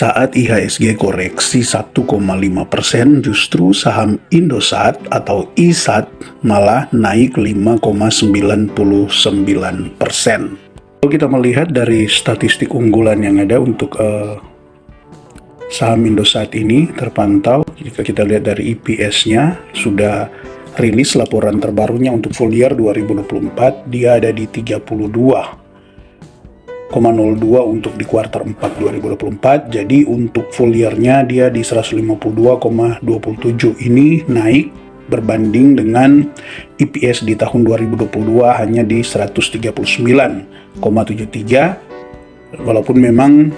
Saat IHSG koreksi 1,5%, justru saham Indosat atau ISAT malah naik 5,99%. Kalau kita melihat dari statistik unggulan yang ada untuk saham Indosat ini terpantau, jika kita lihat dari EPS-nya, sudah rilis laporan terbarunya untuk full year 2024, dia ada di 32,02 untuk di kuartal 4 2024. Jadi untuk full year-nya dia di 152,27. Ini naik berbanding dengan EPS di tahun 2022 hanya di 139,73. Walaupun memang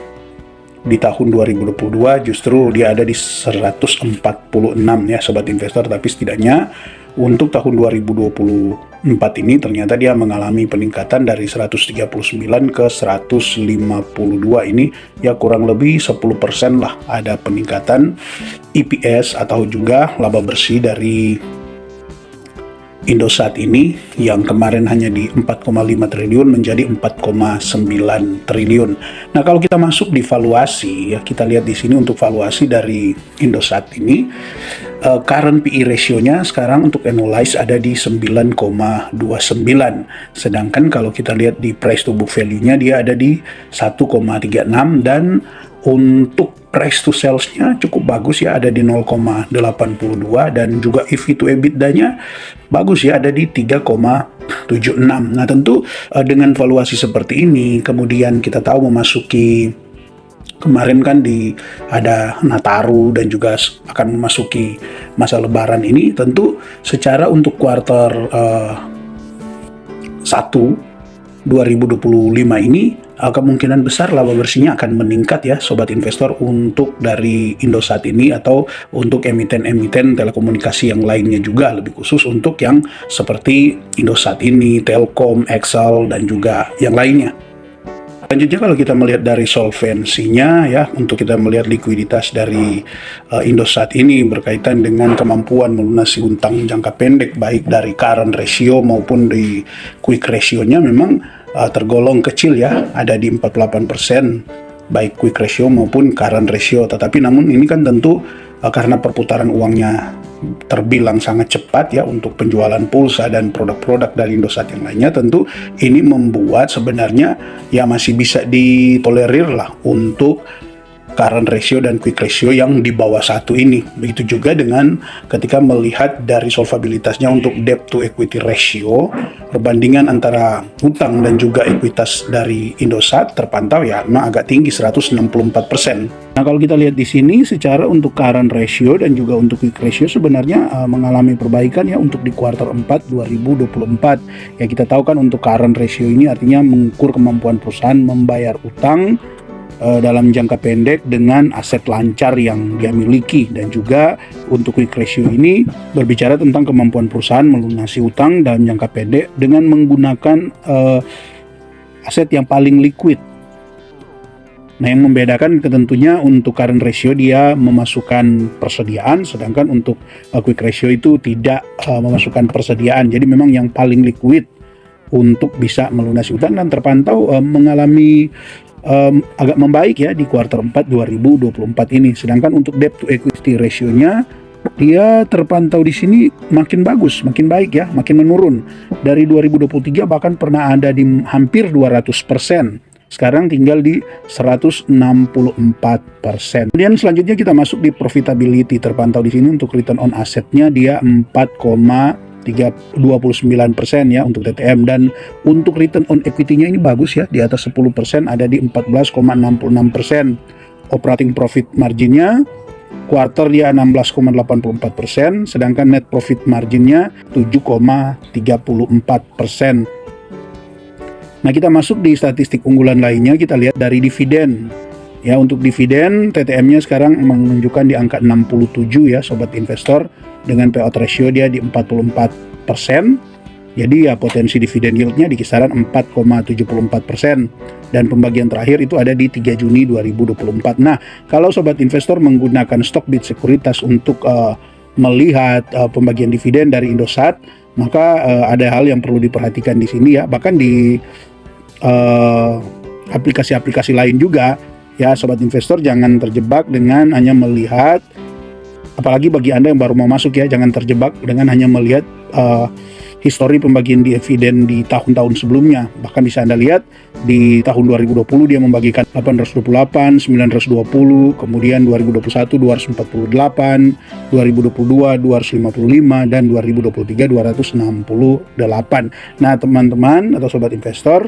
di tahun 2022 justru dia ada di 146 ya sobat investor, tapi setidaknya untuk tahun 2024 ini ternyata dia mengalami peningkatan dari 139 ke 152. Ini ya kurang lebih 10% lah ada peningkatan EPS atau juga laba bersih dari Indosat ini yang kemarin hanya di 4,5 triliun menjadi 4,9 triliun. Nah, kalau kita masuk di valuasi ya, kita lihat di sini untuk valuasi dari Indosat ini current PE ratio-nya sekarang untuk annualize ada di 9,29. Sedangkan kalau kita lihat di price to book value-nya dia ada di 1,36 dan untuk price to sales-nya cukup bagus ya, ada di 0,82 dan juga EV to EBITDA-nya bagus ya, ada di 3,76. Nah, tentu dengan valuasi seperti ini, kemudian kita tahu memasuki kemarin kan ada Nataru dan juga akan memasuki masa Lebaran ini, tentu secara untuk kuartal 1 2025 ini kemungkinan besar laba bersihnya akan meningkat ya sobat investor untuk dari Indosat ini atau untuk emiten-emiten telekomunikasi yang lainnya juga, lebih khusus untuk yang seperti Indosat ini, Telkom, XL dan juga yang lainnya. Selanjutnya kalau kita melihat dari solvensinya ya, untuk kita melihat likuiditas dari Indosat ini berkaitan dengan kemampuan melunasi utang jangka pendek baik dari current ratio maupun di quick ratio-nya memang tergolong kecil ya, ada di 48% baik quick ratio maupun current ratio. Tetapi namun ini kan tentu karena perputaran uangnya terbilang sangat cepat ya untuk penjualan pulsa dan produk-produk dari Indosat yang lainnya, tentu ini membuat sebenarnya ya masih bisa ditolerir lah untuk current ratio dan quick ratio yang di bawah 1 ini. Begitu juga dengan ketika melihat dari solvabilitasnya untuk debt to equity ratio, perbandingan antara hutang dan juga ekuitas dari Indosat terpantau ya memang agak tinggi 164%. Nah, kalau kita lihat di sini secara untuk current ratio dan juga untuk quick ratio sebenarnya mengalami perbaikan ya untuk di kuartal 4 2024. Ya, kita tahu kan untuk current ratio ini artinya mengukur kemampuan perusahaan membayar utang dalam jangka pendek dengan aset lancar yang dia miliki, dan juga untuk quick ratio ini berbicara tentang kemampuan perusahaan melunasi utang dalam jangka pendek dengan menggunakan aset yang paling liquid. Nah, yang membedakan tentunya untuk current ratio dia memasukkan persediaan, sedangkan untuk quick ratio itu tidak memasukkan persediaan. Jadi memang yang paling liquid untuk bisa melunasi utang dan terpantau mengalami agak membaik ya di kuartal 4 2024 ini. Sedangkan untuk debt to equity ratio-nya dia terpantau di sini makin bagus, makin baik ya, makin menurun. Dari 2023 bahkan pernah ada di hampir 200%. Sekarang tinggal di 164%. Kemudian selanjutnya kita masuk di profitability, terpantau di sini untuk return on asset-nya dia 4,29% ya untuk TTM, dan untuk return on equity-nya ini bagus ya, di atas 10%, ada di 14,66%. Operating profit margin-nya kuartal dia 16,84%, sedangkan net profit margin-nya 7,34%. Nah, kita masuk di statistik unggulan lainnya, kita lihat dari dividen. Ya, untuk dividen TTM-nya sekarang menunjukkan di angka 67 ya sobat investor, dengan payout ratio dia di 44%. Jadi ya potensi dividen yield-nya di kisaran 4,74%, dan pembagian terakhir itu ada di 3 Juni 2024. Nah, kalau sobat investor menggunakan Stockbit Sekuritas untuk melihat pembagian dividen dari Indosat, maka ada hal yang perlu diperhatikan di sini ya. Bahkan di aplikasi-aplikasi lain juga Ya, sobat investor, jangan terjebak dengan hanya melihat, apalagi bagi Anda yang baru mau masuk ya, jangan terjebak dengan hanya melihat histori pembagian dividen di tahun-tahun sebelumnya. Bahkan bisa Anda lihat di tahun 2020 dia membagikan 828, 920, kemudian 2021 248, 2022 255, dan 2023 268. Nah, teman-teman atau sobat investor,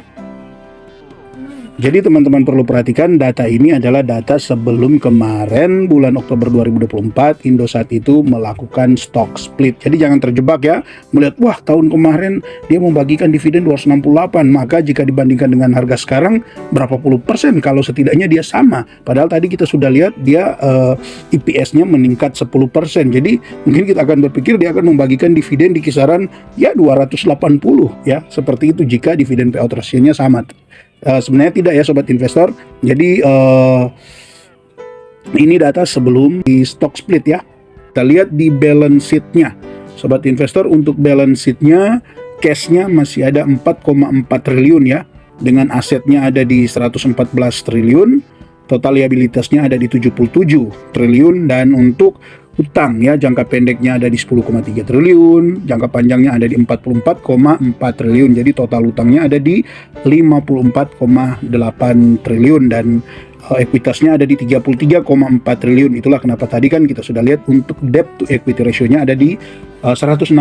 jadi teman-teman perlu perhatikan data ini adalah data sebelum kemarin bulan Oktober 2024 Indosat itu melakukan stock split. Jadi jangan terjebak ya, melihat wah tahun kemarin dia membagikan dividen 268, maka jika dibandingkan dengan harga sekarang berapa puluh persen kalau setidaknya dia sama. Padahal tadi kita sudah lihat dia EPS-nya meningkat 10%. Jadi mungkin kita akan berpikir dia akan membagikan dividen di kisaran ya 280 ya, seperti itu jika dividen payout ratio-nya sama. Sebenarnya tidak ya sobat investor. Jadi ini data sebelum di stock split ya. Kita lihat di balance sheet-nya sobat investor. Untuk balance sheet-nya, cash-nya masih ada 4,4 triliun ya, dengan asetnya ada di 114 triliun, total liabilitasnya ada di 77 triliun, dan untuk utang ya, jangka pendeknya ada di 10,3 triliun, jangka panjangnya ada di 44,4 triliun. Jadi total utangnya ada di 54,8 triliun, dan ekuitasnya ada di 33,4 triliun. Itulah kenapa tadi kan kita sudah lihat untuk debt to equity ratio-nya ada di 164%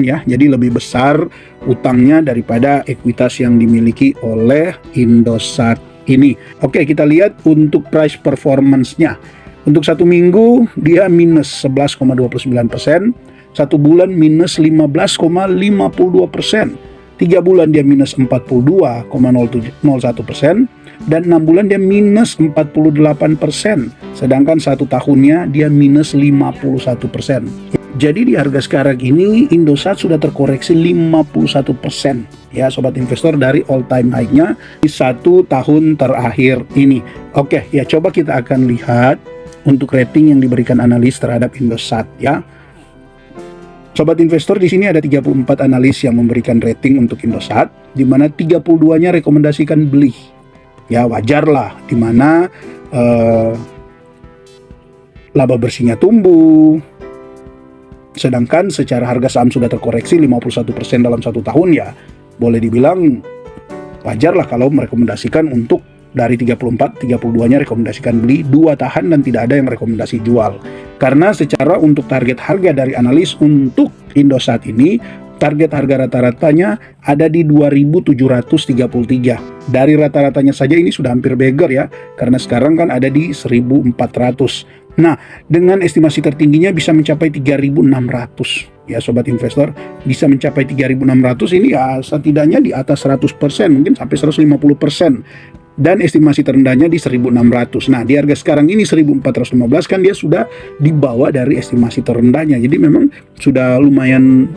ya. Jadi lebih besar utangnya daripada ekuitas yang dimiliki oleh Indosat ini. Oke, kita lihat untuk price performance-nya. Untuk satu minggu dia minus 11,29%, satu bulan minus 15,52%, 3 bulan dia minus 42,01%, dan 6 bulan dia minus 48%, sedangkan satu tahunnya dia minus 51%. Jadi di harga sekarang ini Indosat sudah terkoreksi 51% ya sobat investor dari all time high-nya di satu tahun terakhir ini. Oke, ya coba kita akan lihat untuk rating yang diberikan analis terhadap Indosat ya. Sobat investor, di sini ada 34 analis yang memberikan rating untuk Indosat, di mana 32-nya rekomendasikan beli. Ya wajar lah, di mana laba bersihnya tumbuh, sedangkan secara harga saham sudah terkoreksi 51% dalam satu tahun ya. Boleh dibilang wajar lah kalau merekomendasikan untuk dari 34, 32-nya rekomendasikan beli, 2 tahan, dan tidak ada yang rekomendasi jual. Karena secara untuk target harga dari analis untuk Indosat ini, target harga rata-ratanya ada di 2.733. Dari rata-ratanya saja ini sudah hampir beggar ya, karena sekarang kan ada di 1.400. Nah, dengan estimasi tertingginya bisa mencapai 3.600. Ya sobat investor, bisa mencapai 3.600 ini ya setidaknya di atas 100%, mungkin sampai 150%. Dan estimasi terendahnya di 1.600. Nah, di harga sekarang ini 1.415 kan dia sudah di bawah dari estimasi terendahnya. Jadi memang sudah lumayan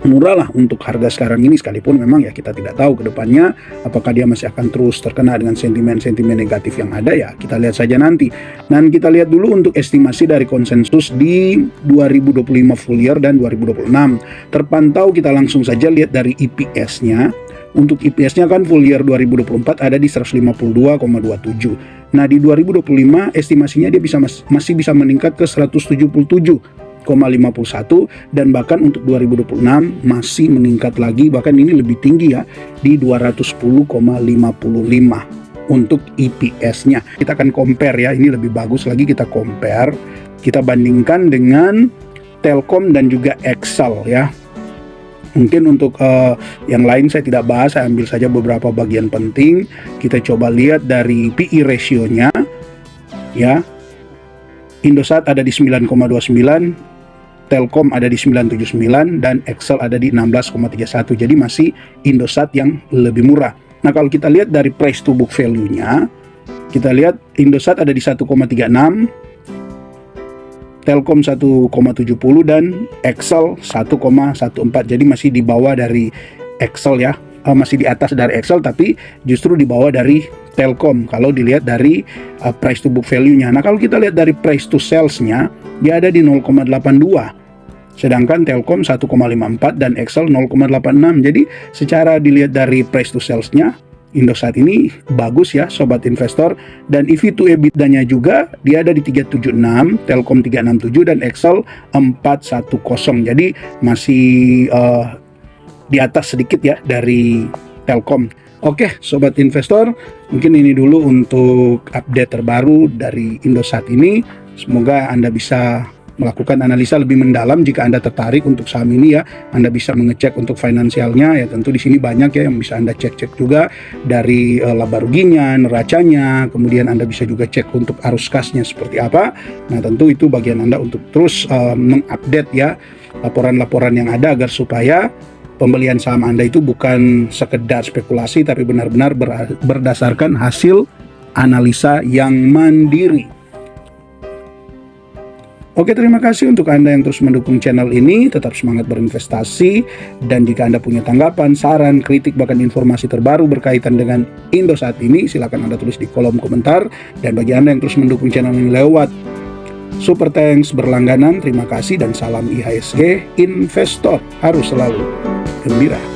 murah lah untuk harga sekarang ini, sekalipun memang ya kita tidak tahu ke depannya apakah dia masih akan terus terkena dengan sentimen-sentimen negatif yang ada ya. Kita lihat saja nanti. Dan kita lihat dulu untuk estimasi dari konsensus di 2025 full year dan 2026. Terpantau, kita langsung saja lihat dari EPS-nya. Untuk EPS-nya kan full year 2024 ada di 152,27. Nah, di 2025 estimasinya dia masih bisa meningkat ke 177,51, dan bahkan untuk 2026 masih meningkat lagi, bahkan ini lebih tinggi ya, di 210,55 untuk EPS-nya. Kita akan compare ya, ini lebih bagus lagi kita compare, kita bandingkan dengan Telkom dan juga Excel ya. Mungkin untuk yang lain saya tidak bahas, saya ambil saja beberapa bagian penting. Kita coba lihat dari PE ratio-nya ya. Indosat ada di 9,29, Telkom ada di 9,79, dan Excel ada di 16,31. Jadi masih Indosat yang lebih murah. Nah, kalau kita lihat dari price to book value-nya, kita lihat Indosat ada di 1,36, Telkom 1,70, dan Excel 1,14. Jadi masih di bawah dari Excel ya, masih di atas dari Excel, tapi justru di bawah dari Telkom kalau dilihat dari price to book value-nya. Nah, kalau kita lihat dari price to sales-nya, dia ada di 0,82. Sedangkan Telkom 1,54 dan Excel 0,86. Jadi secara dilihat dari price to sales-nya, Indosat ini bagus ya Sobat Investor, dan EV to EBITDA-nya juga dia ada di 376, Telkom 367, dan Excel 410. Jadi masih di atas sedikit ya dari Telkom. Oke Sobat Investor, mungkin ini dulu untuk update terbaru dari Indosat ini. Semoga Anda bisa melakukan analisa lebih mendalam. Jika Anda tertarik untuk saham ini ya, Anda bisa mengecek untuk finansialnya ya. Tentu di sini banyak ya yang bisa Anda cek juga dari laba ruginya, neracanya, kemudian Anda bisa juga cek untuk arus kasnya seperti apa. Nah, tentu itu bagian Anda untuk terus mengupdate ya laporan-laporan yang ada, agar supaya pembelian saham Anda itu bukan sekedar spekulasi, tapi benar-benar berdasarkan hasil analisa yang mandiri. Oke, terima kasih untuk Anda yang terus mendukung channel ini. Tetap semangat berinvestasi. Dan jika Anda punya tanggapan, saran, kritik, bahkan informasi terbaru berkaitan dengan Indosat ini, silakan Anda tulis di kolom komentar. Dan bagi Anda yang terus mendukung channel ini lewat Super Thanks berlangganan, terima kasih dan salam IHSG Investor. Harus selalu gembira.